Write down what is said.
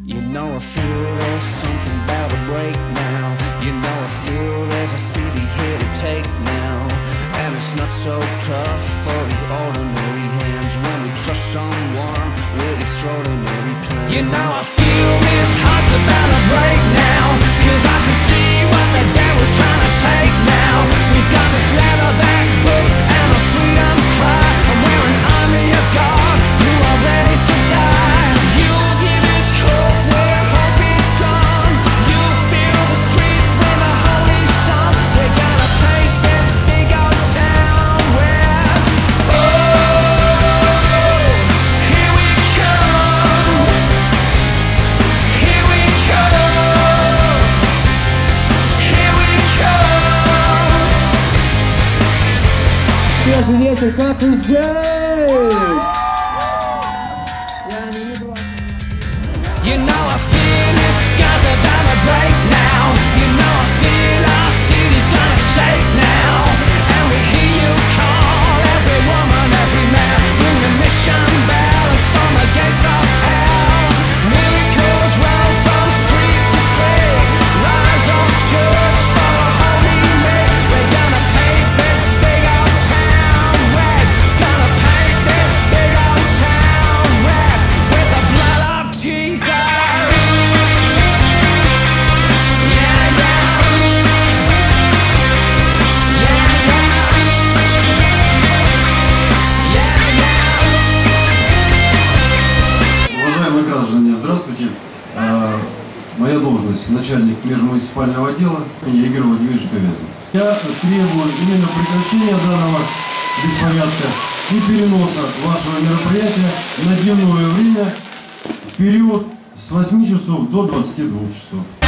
You know I feel there's something about to break now. You know I feel there's a city here to take now. And it's not so tough for these ordinary hands when we trust someone with extraordinary plans. You know I feel this heart's about to break now, 'cause I can see what the devil's trying to take now. We got this leatherback book and a freedom cry, and we're an army of God who are ready to die. You'll give us hope where hope is gone. You'll feel the streets with a holy song. We're gonna take this big old town red. Oh, here we come. Here we come. Here we come. Свежий ветер, как вы здесь? You know I feel this sky's about to break now. You know I feel our city's gonna shake now. And we hear you call every woman, every man. Ring the mission bell and storm the gates of hell. Miracles roll from street to street. Rise up church for a holy night. We're gonna paint this big old town red. Gonna paint this big old town red with the blood of Jesus. Уважаемые граждане, здравствуйте. Моя должность — начальник межмуниципального отдела, Игорь Владимирович Ковязин. Я требую именно прекращения данного беспорядка и переноса вашего мероприятия на дневное время в период с 8 часов до 22 часов.